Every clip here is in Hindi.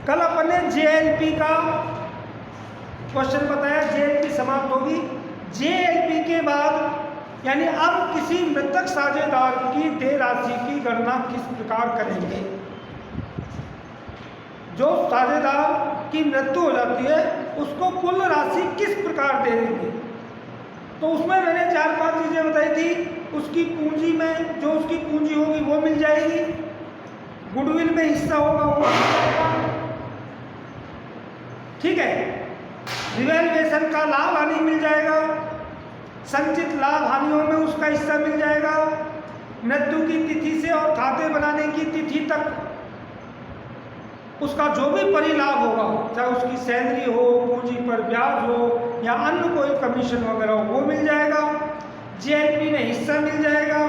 कल अपन ने जेएलपी का क्वेश्चन बताया, जेएलपी समाप्त होगी। जेएलपी के बाद यानी अब किसी मृतक साझेदार की देय राशि की गणना किस प्रकार करेंगे। जो साझेदार की मृत्यु हो जाती है उसको कुल राशि किस प्रकार देंगे। तो उसमें मैंने 4-5 चीज़ें बताई थी। उसकी पूंजी में जो उसकी पूंजी होगी वो मिल जाएगी, गुडविल में हिस्सा होगा वो मिल जाएगा, ठीक है, रिवैल्यूएशन का लाभ हानि मिल जाएगा, संचित लाभ हानियों में उसका हिस्सा मिल जाएगा, मृत्यु की तिथि से और खाते बनाने की तिथि तक उसका जो भी परिलाभ होगा, चाहे उसकी सैलरी हो, पूंजी पर ब्याज हो या अन्य कोई कमीशन वगैरह हो, वो मिल जाएगा, जेएलपी में हिस्सा मिल जाएगा।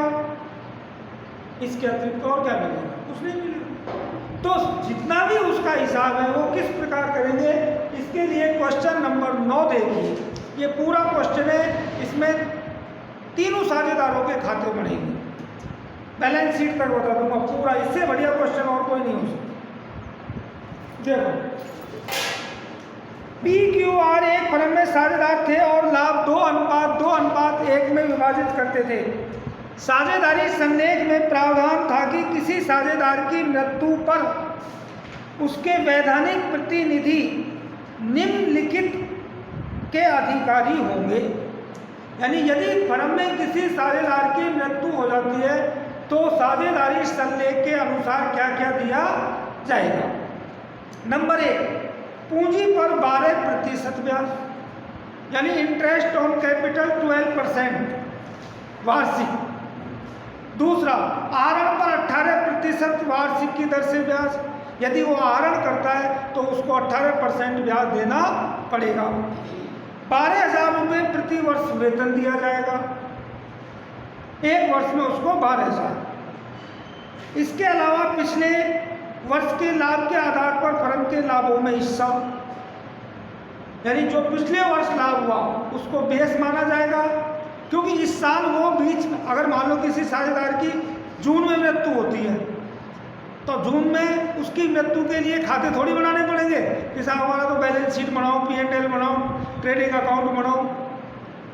इसके अतिरिक्त और क्या मिलेगा, कुछ नहीं मिलेगा। तो जितना भी उसका हिसाब है वो किस प्रकार करेंगे, इसके लिए क्वेश्चन नंबर 9 देखिए। ये पूरा क्वेश्चन है, इसमें तीनों साझेदारों के खाते बनेंगे, बैलेंस शीट तक बता दूंगा पूरा। इससे बढ़िया क्वेश्चन और कोई नहीं हो सकता। देखो, PQR एक फर्म में साझेदार थे और लाभ 2:1 में विभाजित करते थे। साझेदारी संलेख में प्रावधान था कि किसी साझेदार की मृत्यु पर उसके वैधानिक प्रतिनिधि निम्नलिखित के अधिकारी होंगे। यानी यदि फर्म में किसी साझेदार की मृत्यु हो जाती है तो साझेदारी संलेख के अनुसार क्या क्या दिया जाएगा। नंबर 1, पूंजी पर 12% ब्याज, यानी इंटरेस्ट ऑन कैपिटल 12% वार्षिक। दूसरा, आहरण पर 18% वार्षिक की दर से ब्याज, यदि वो आहरण करता है तो उसको 18% ब्याज देना पड़ेगा। 12,000 रुपये प्रति वर्ष वेतन दिया जाएगा, एक वर्ष में उसको 12,000। इसके अलावा पिछले वर्ष के लाभ के आधार पर फर्म के लाभों में हिस्सा, यानी जो पिछले वर्ष लाभ हुआ उसको बेस माना जाएगा, क्योंकि इस साल वो बीच में अगर मान लो किसी साझेदार की जून में मृत्यु होती है तो जून में उसकी मृत्यु के लिए खाते थोड़ी बनाने पड़ेंगे कि साहब हमारा तो बैलेंस शीट बनाओ, P&L बनाओ, ट्रेडिंग अकाउंट बनाओ।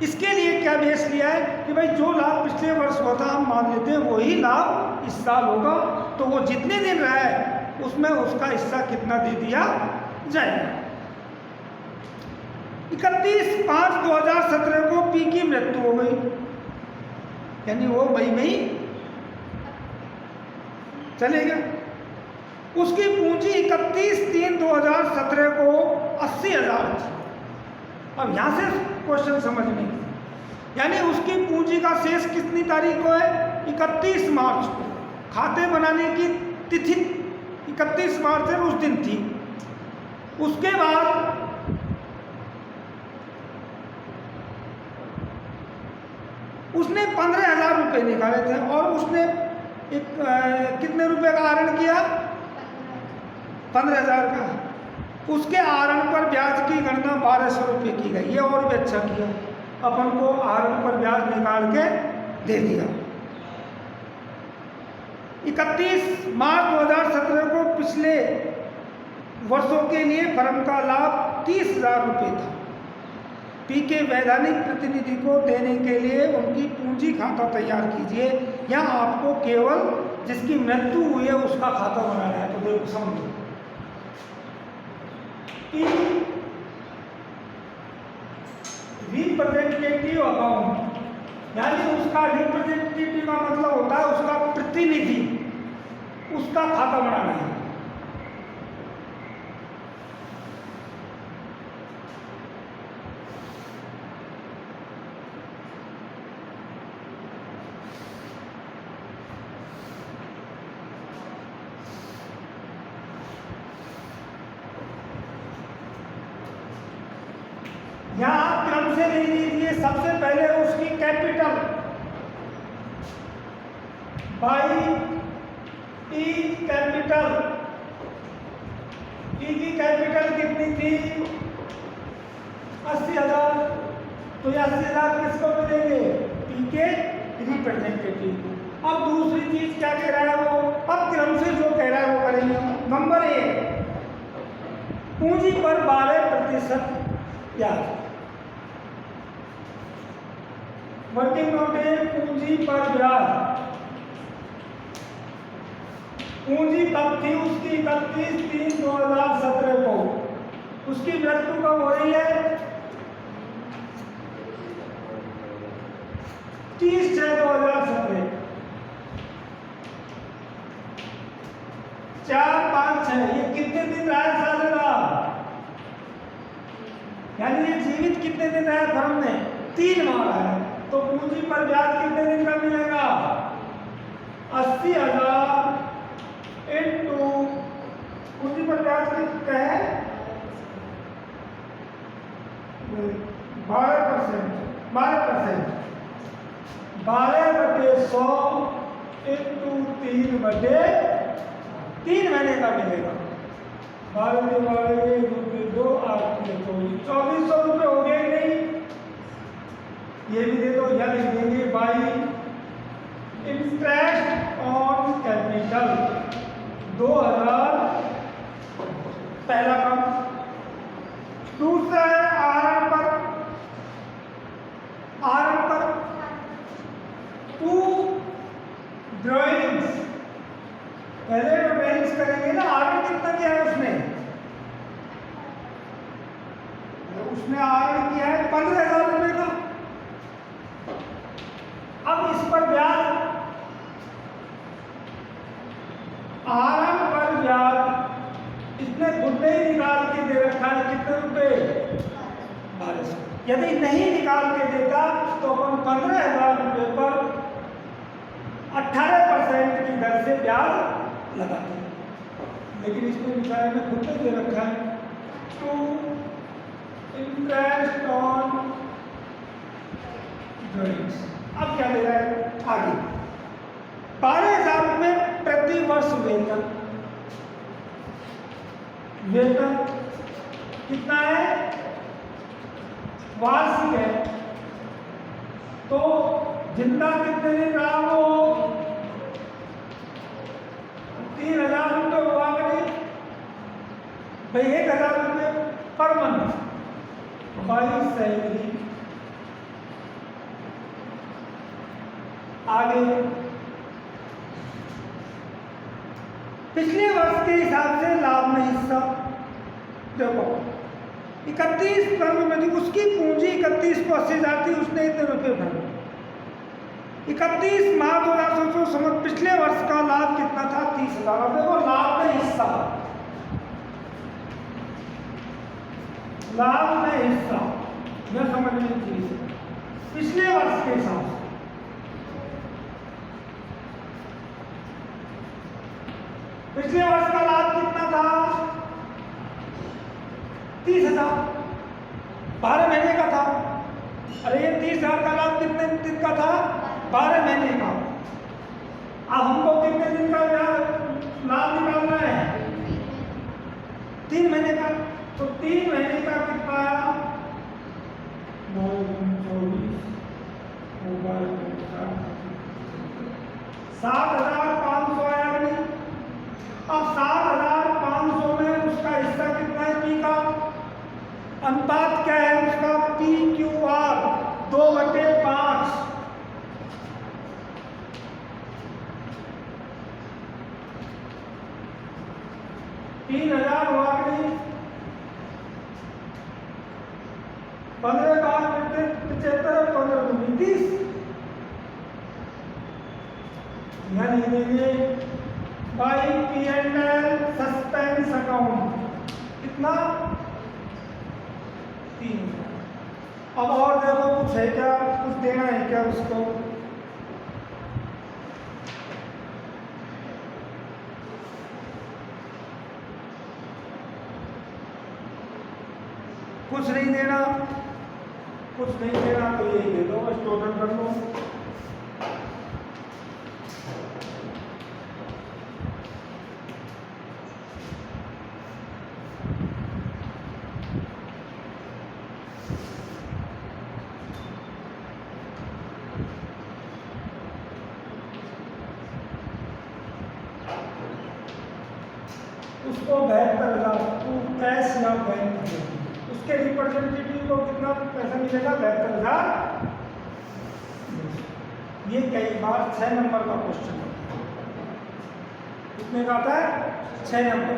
इसके लिए क्या बेस लिया है कि भाई जो लाभ पिछले वर्ष हुआ था हम मान लेते हैं वही लाभ इस साल होगा, तो वो जितने दिन रहा है उसमें उसका हिस्सा कितना दे दिया जाएगा। 31/5/2017 को पी की मृत्यु हो गई, यानी वो मई में ही चले गए। उसकी पूंजी 31/3/2017 को 80,000 थी। अब यहाँ से क्वेश्चन समझने की, यानी उसकी पूंजी का शेष कितनी तारीख को है, 31 मार्च को। खाते बनाने की तिथि 31 मार्च है, उस दिन थी। उसके बाद उसने 15,000 रुपये निकाले थे और उसने कितने रुपए का आहरण किया, 15,000 का। उसके आहरण पर ब्याज की गणना 1,200 रुपये की गई। ये और भी अच्छा किया, अपन को आहरण पर ब्याज निकाल के दे दिया। 31 मार्च 2017 को पिछले वर्षों के लिए फर्म का लाभ 30,000 रुपये था। पी के वैधानिक प्रतिनिधि को देने के लिए उनकी पूंजी खाता तैयार कीजिए। यहाँ आपको केवल जिसकी मृत्यु हुई है उसका खाता बनाना है। तो देखो समझो, रिप्रेजेंटेटिव अकाउंट, यानी उसका रिप्रेजेंटेटिव का मतलब होता है उसका प्रतिनिधि, उसका खाता बनाना है। यहाँ आप क्रम से ले लीजिए। सबसे पहले उसकी capital by T capital, T की कैपिटल कितनी थी, 80,000। तो ये 80,000 किसको मिलेंगे, पी के रिप्रेजेंटेटिव। अब दूसरी चीज क्या कह रहा है वो, अब क्रम से जो कह रहा है वो करेंगे। नंबर 1, पूंजी पर 12% ब्याज। वर्किंग नोट है पूंजी पर ब्याज। पूंजी कब थी उसकी? 31/3/2017 को। उसकी मृत्यु कब हो रही है? 30/6/2017। 4, 5, 6 ये कितने दिन रहा है साझेदार? यानी ये जीवित कितने दिन रहा है फर्म में? 3 माह रहा है। तो पूंजी पर ब्याज कितने दिन का मिलेगा? 80,000 इंटू पूंजी पर ब्याज कितना है? 12%। 12/100 इंटू 3/3 महीने का मिलेगा। 12/2 8 2400 रुपये हो गए। नहीं ये भी दे दो, या लिख देंगे बाई इंटरेस्ट ऑन कैपिटल 2000 पहला काम। दूसरा है आरएम पर। आरएम पर 2 ड्राइंग्स। पहले तो ड्राइंग्स करेंगे ना। आरएम कितना किया है उसने? उसने आरएम किया है 15,000 रुपये का। अब इस पर ब्याज, आरएम पर ब्याज इसने खुद ने ही निकाल के दे रखा है। कितने रुपए? 1200। यदि नहीं निकाल के देता तो अपन 15,000 रुपये पर 18% की दर से ब्याज लगाते हैं। लेकिन इसमें बेचारे ने खुद ने दे रखा है टू इंटरेस्ट ऑन ड्राइंग्स। अब क्या दे रहा है आगे? 12,000 रुपये प्रति वर्ष वेतन। वेतन कितना है? वार्षिक है। तो जिंदा कितने दिन रहा वो? 3,000 रुपये हुआ कि भाई? 1,000 रुपये पर मंथ बाई सैलरी। आगे पिछले वर्ष के हिसाब से लाभ में हिस्सा देखो 31 फर्म में थी, उसकी पूंजी 31 को 80,000 थी, उसने इतने रुपये भरे। 31 मार्च 2016 पिछले वर्ष का लाभ कितना था? 30,000। अब देखो लाभ में हिस्सा, लाभ में हिस्सा यह समझने की चीज है। पिछले वर्ष के हिसाब से पिछले वर्ष का लाभ कितना था? 30,000। 12 महीने का था। अरे ये 30,000 का लाभ कितने दिन का था? 12 महीने का। अब हमको कितने दिन का लाभ निकालना है? 3 महीने का। तो 3 महीने का कितना आया? 9 24 7,500 आया। अब 7,500 में उसका हिस्सा कितना है? पी का अनुपात क्या है उसका? PQR 2/5। 3,000 हुआ कि नहीं? 15 का 75 15 29 यानी देंगे बाई P&L सस्पेंस अकाउंट कितना? 3,000। अब और देखो कुछ है क्या? कुछ देना है क्या उसको? कुछ नहीं देना, कुछ नहीं देना तो यही दे दो, बस टोटल कर लो। उसको 72,000 टू कैश या बैंक, उसके रिप्रेजेंटेटिव को कितना पैसा मिलेगा? 72,000। ये कई बार 6 नंबर का क्वेश्चन होता है। कितने का आता है? 6 नंबर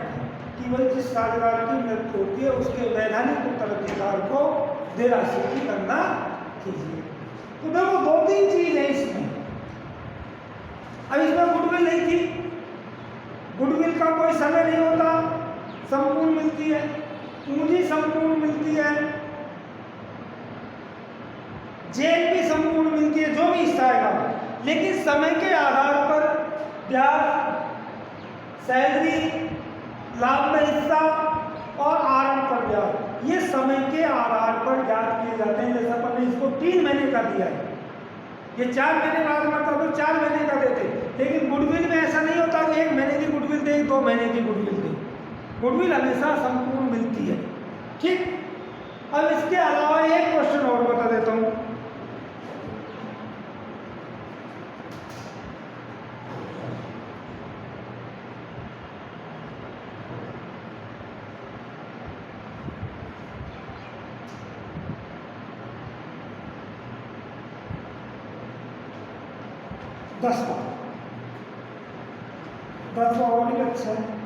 कि भाई जिस साझेदार की मृत्यु होती है उसके वैधानिक उत्तराधिकार को दे राशि की गणना कीजिए। तो देखो 2-3 चीज है इसमें। अब इसमें गुडविल नहीं थी, गुडविल का कोई समय नहीं होता, संपूर्ण मिलती है, पूंजी संपूर्ण मिलती है, जेल भी संपूर्ण मिलती है, जो भी हिस्सा आएगा, लेकिन समय के आधार पर ब्याज, सैलरी, लाभ में हिस्सा और आरण पर ब्याज, ये समय के आधार पर ज्ञात किए जाते हैं। जैसा अपन ने इसको 3 महीने का दिया है, ये 4 महीने बाद मतलब तो 4 महीने का देते, लेकिन गुडविल में ऐसा नहीं होता कि 1 महीने की गुडविल दे, 2 महीने की गुडविल दे। गुडविल हमेशा संपूर्ण मिलती है। ठीक, अब इसके अलावा एक क्वेश्चन और बता देता हूं। दसवां और भी अच्छा है।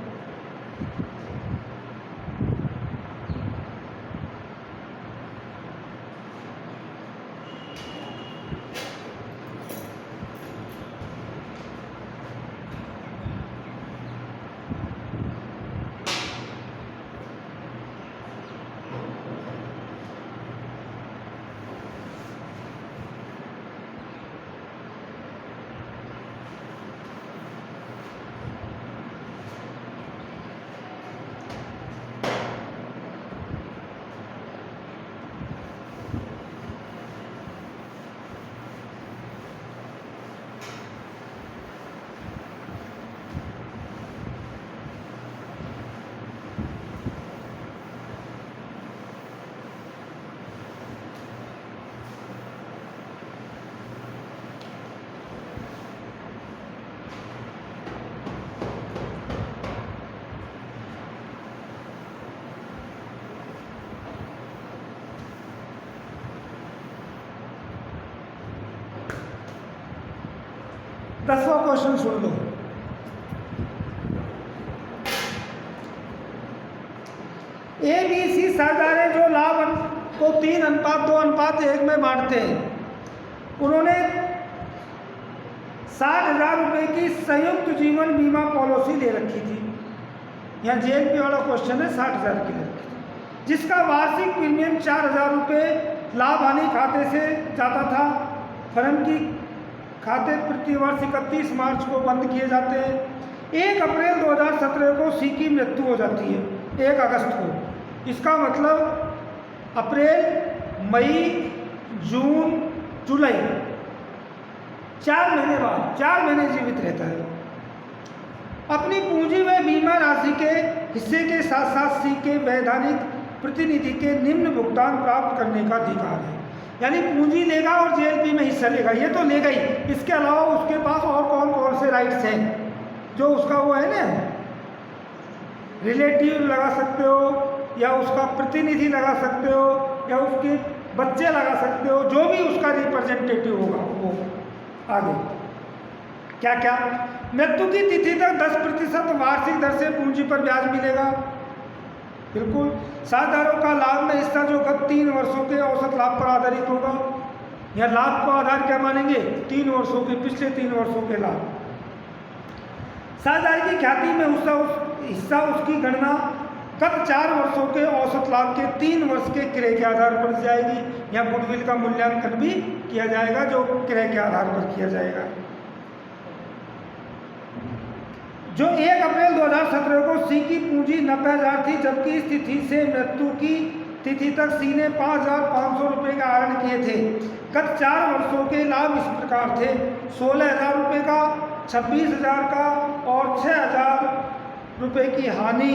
दसवां क्वेश्चन सुन लो। ABC साझेदार जो लाभ को 3:2:1 में बांटते हैं, उन्होंने 60,000 रुपये की संयुक्त जीवन बीमा पॉलिसी ले रखी थी। यहाँ JLP वाला क्वेश्चन है, 60,000 की ले रखी थी, जिसका वार्षिक प्रीमियम 4,000 रुपये लाभ हानि खाते से जाता था। फर्म की खाते प्रति वर्ष 31 मार्च को बंद किए जाते हैं। 1 अप्रैल 2017 को सी की मृत्यु हो जाती है, 1 अगस्त को। इसका मतलब अप्रैल, मई, जून, जुलाई, 4 महीने बाद, 4 महीने जीवित रहता है। अपनी पूंजी में बीमा राशि के हिस्से के साथ साथ सी के वैधानिक प्रतिनिधि के निम्न भुगतान प्राप्त करने का अधिकार है। यानी पूंजी लेगा और JLP में हिस्सा लेगा, ये तो लेगा ही, इसके अलावा उसके पास और कौन कौन से राइट्स हैं, जो उसका वो है ना, रिलेटिव लगा सकते हो, या उसका प्रतिनिधि लगा सकते हो, या उसके बच्चे लगा सकते हो, जो भी उसका रिप्रेजेंटेटिव होगा वो। आगे क्या क्या? मृत्यु की तिथि तक 10% वार्षिक दर से पूंजी पर ब्याज मिलेगा। बिल्कुल। साझेदारों का लाभ में हिस्सा जो गत 3 वर्षों के औसत लाभ पर आधारित होगा। यह लाभ को आधार क्या मानेंगे? 3 वर्षों के, पिछले 3 वर्षों के लाभ। साझेदार की ख्याति में हिस्सा उसकी गणना गत 4 वर्षों के औसत लाभ के 3 वर्ष के क्रय के आधार पर जाएगी। यहाँ गुडविल का मूल्यांकन भी किया जाएगा, जो क्रय के आधार पर किया जाएगा। जो 1 अप्रैल 2017 को सी की पूंजी 90,000 थी, जबकि इस तिथि से मृत्यु की तिथि तक सी ने 5,500 रुपये का आहरण किए थे। गत 4 वर्षों के लाभ इस प्रकार थे: 16,000 रुपये का, 26,000 का और 6,000 रुपये की हानि,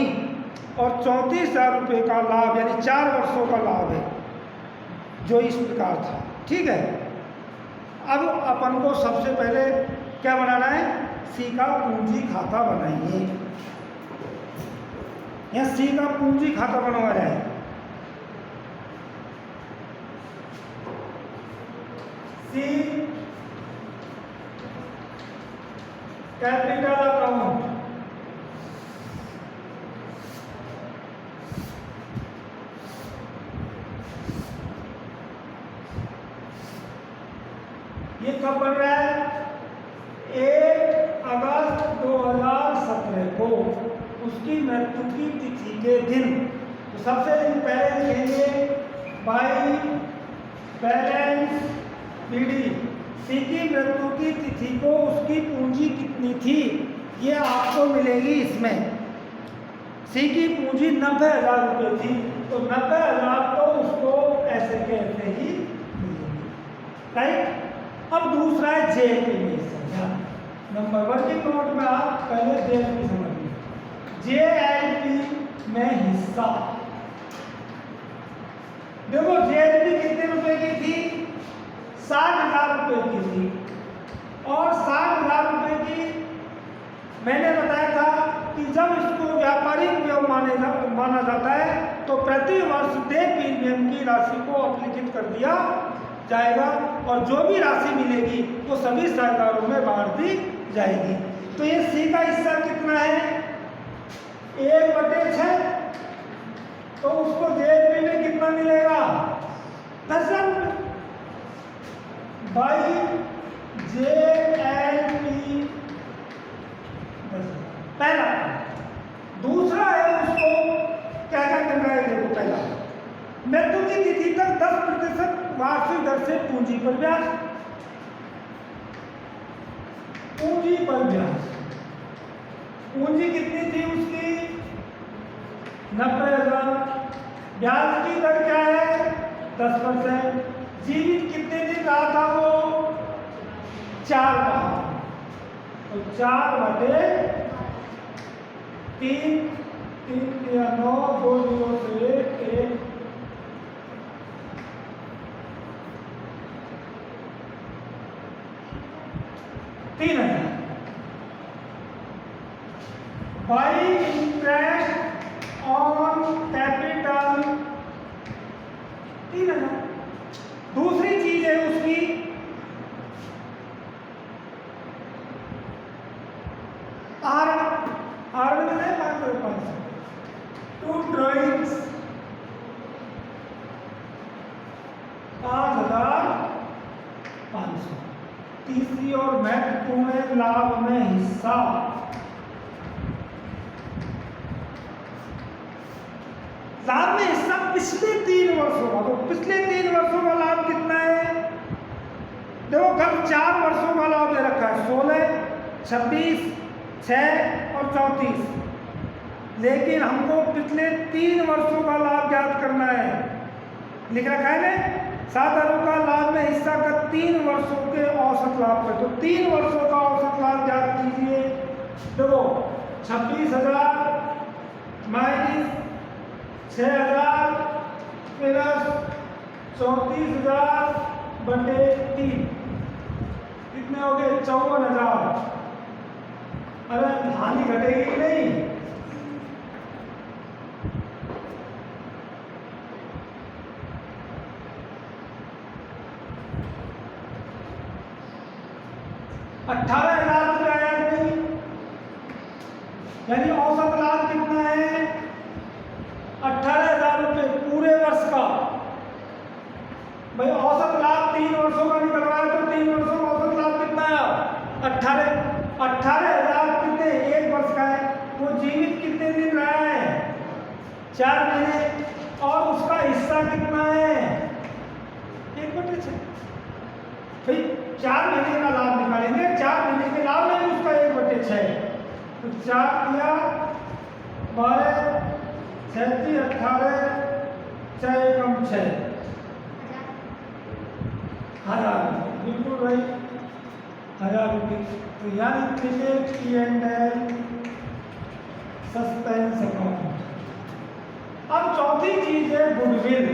और 34,000 रुपये का लाभ, यानी 4 वर्षों का लाभ है, जो इस प्रकार था। ठीक है। अब अपन को सबसे पहले क्या बनाना है? सी का पूंजी खाता बनाइए। या सी का पूंजी खाता बनवा जाए। सी कैपिटल अकाउंट, ये कब बन रहा है? 1 अगस्त 2017 को, उसकी मृत्यु की तिथि के दिन। तो सबसे दिन पहले लिखेंगे बाई बैलेंस पीडी, सी की मृत्यु की तिथि को उसकी पूंजी कितनी थी ये आपको मिलेगी इसमें। सी की पूंजी 90,000 रुपये थी, तो 90,000 तो उसको ऐसे कैसे ही मिलेगी, राइट। अब दूसरा है जेएलपी में हिस्सा। नंबर वर्किंग नोट में आप पहले जेएलपी समझिए। जेएलपी में हिस्सा, देखो जेएलपी कितने रुपए की थी? 60,000 रुपए की थी। और 60,000 रुपए की मैंने बताया था कि जब इसको व्यापारिक व्यय माना जाता है तो प्रति वर्ष देय प्रीमियम की राशि को अपलिखित कर दिया जाएगा और जो भी राशि मिलेगी वो सभी साझेदारों में बांट दी जाएगी। तो ये सी का हिस्सा कितना है? 1/6। तो उसको जेएलपी में कितना मिलेगा? 10,000 रुपये बाई जेएलपी, पहला। दूसरा है उसको क्या क्या करना है? देखो पहला, मृत्यु की तिथि तक 10% वार्षिक दर से पूंजी पर ब्याज, पूंजी पर ब्याज। पूंजी कितनी थी उसकी? 90,000। ब्याज की दर क्या है? 10%। जीवित कितने दिन रहा था वो? 4 माह। तो 4/3, 3 या 9, 2 0 से 1 3,000 बाई इंटरेस्ट ऑन कैपिटल 3,000। दूसरी चीज है उसकी टू ड्राइंग्स 5,500। तीसरी और महत्वपूर्ण लाभ में हिस्सा, लाभ में हिस्सा पिछले 3 वर्षों का। तो पिछले 3 वर्षों का लाभ कितना है? देखो कल 4 वर्षों का लाभ दे रखा है, 16, 26, 6 और 34, लेकिन हमको पिछले 3 वर्षों का लाभ ज्ञात करना है। लिख रखा है ना, साधारणों का लाभ में हिस्सा का 3 वर्षों के औसत लाभ पर। तो 3 वर्षों का औसत लाभ ज्ञात कीजिए। देखो 26,000 माइनस 6,000 प्लस 34,000/3 कितने हो गए? 54,000। अरे हानि घटेगी कि नहीं? ₹18,000 आया नहीं, यानी औसत लाभ कितना है? 18,000 रुपये पूरे वर्ष का। भाई औसत लाभ 3 वर्षों का निकलवाया तो 3 वर्षों का औसत लाभ कितना है? 18,000 कितने? 1 वर्ष का है। वो जीवित कितने दिन रहा है? 4 महीने। और उसका हिस्सा कितना है? 1/6। भाई 4 महीने का लाभ निकालेंगे, 4 महीने के लाभ में उसका 1/6। तो 4 दिया 12, 37, 18, 6 कम 6, 1,000। बिल्कुल भाई 1,000 रुपये। तो यानी P&L सस्पेंस अकाउंट। अब चौथी चीज है गुडविल।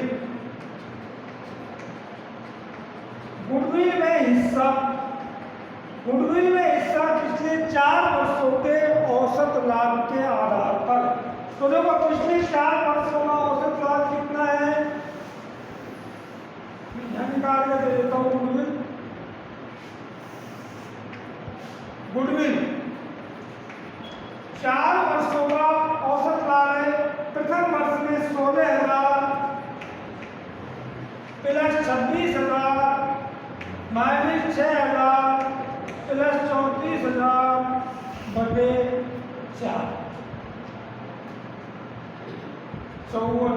गुडविल में हिस्सा, गुडविल में हिस्सा पिछले 4 वर्षों के औसत लाभ के आधार पर तो देखो पिछले 4 वर्षों का औसत लाभ कितना है, यहाँ निकाल के दे देता हूँ। गुडविल 4 वर्षों का औसत लाभ है। प्रथम वर्ष में 16,000 प्लस 26,000 माइनस 6,000 प्लस 34,000 बटे 4 54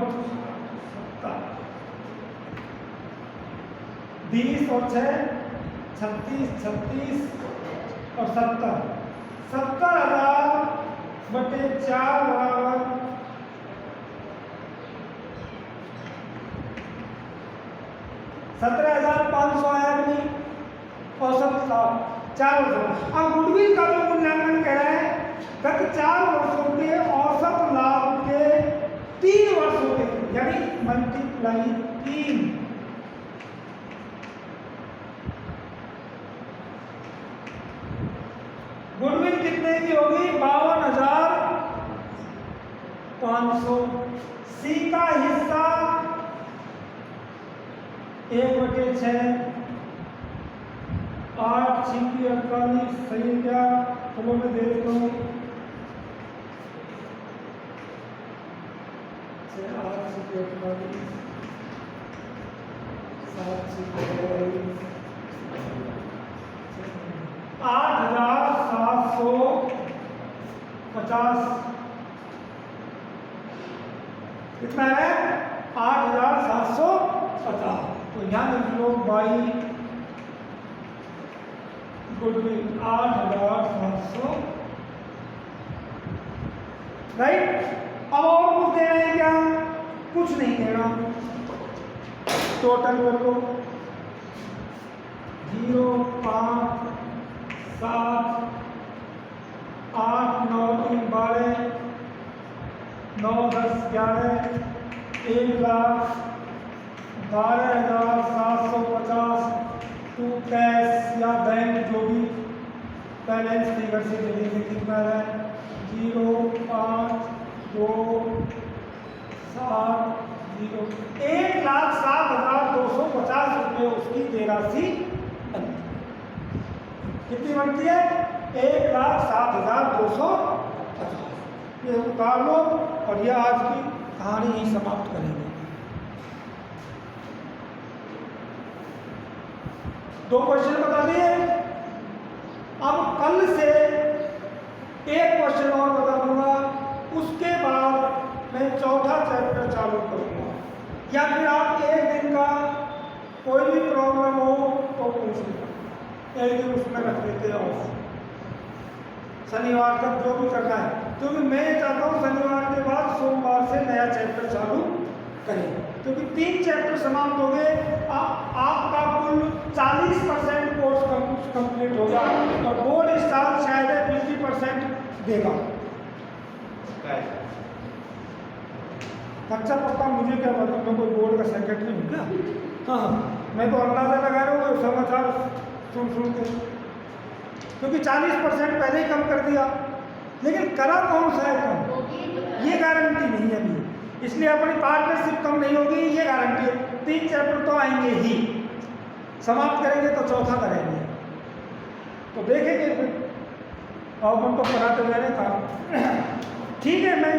20 और 6 36 36 और 70,000 बटे 4 बराबर 17,500 आया कि नहीं औसत लाभ 4 वर्षों। अब गुडविल का जो मूल्यांकन कह रहा है गत 4 वर्षों के औसत लाभ के 3 वर्षों के, यानी मल्टीप्लाई 3। गुडविल कितने की होगी, 52,500। सी का हिस्सा 1/6 8 छिपी 48 सही क्या, चलो मैं दे देता हूँ 8 छिपी 48 7 छिपी 8,750 कितना है 8,750। तो यहाँ लिख लो बाई गुडविल 8,700 राइट। अब और कुछ देना है क्या, कुछ नहीं देना। टोटल कर लो 0 5 7 8 9 3 12 9 10 11 1,12,750 टू कैश या बैंक जो भी बैलेंस फिगर से देंगे कितना है 0 5 2 7 0 1,07,250 रुपये उसकी देरासी कितनी बनती है 1,07,250। ये उतार लो और ये आज की कहानी ही समाप्त करेंगे। 2 क्वेश्चन बता दिए। अब कल से एक क्वेश्चन और बता दूंगा, उसके बाद मैं चौथा चैप्टर चालू करूंगा। या फिर आप एक दिन का कोई भी प्रॉब्लम हो तो पूछ लेना, एक दिन उसमें रख देते हैं ऑफ, शनिवार तक जो भी करना है, क्योंकि मैं चाहता हूँ शनिवार के बाद सोमवार से नया चैप्टर चालू करें, क्योंकि 3 चैप्टर समाप्त हो गए। आपका कुल 40% कोर्स कंप्लीट होगा और बोर्ड इस साल शायद 50% देगा। अच्छा पक्का मुझे क्या पता, मैं कोई बोर्ड का सेक्रेटरी हूँ क्या। हाँ मैं तो अंदाजा लगा रहा हूँ समाचार सुन के, क्योंकि 40% पहले ही कम कर दिया, लेकिन करा कौन सा है कम ये गारंटी नहीं है अभी, इसलिए अपनी पार्टनरशिप कम नहीं होगी ये गारंटी है। 3 चैप्टर तो आएंगे ही, समाप्त करेंगे तो चौथा करेंगे, तो देखेंगे फिर। और हम तो पढ़ाते जा रहे था। ठीक है, मैं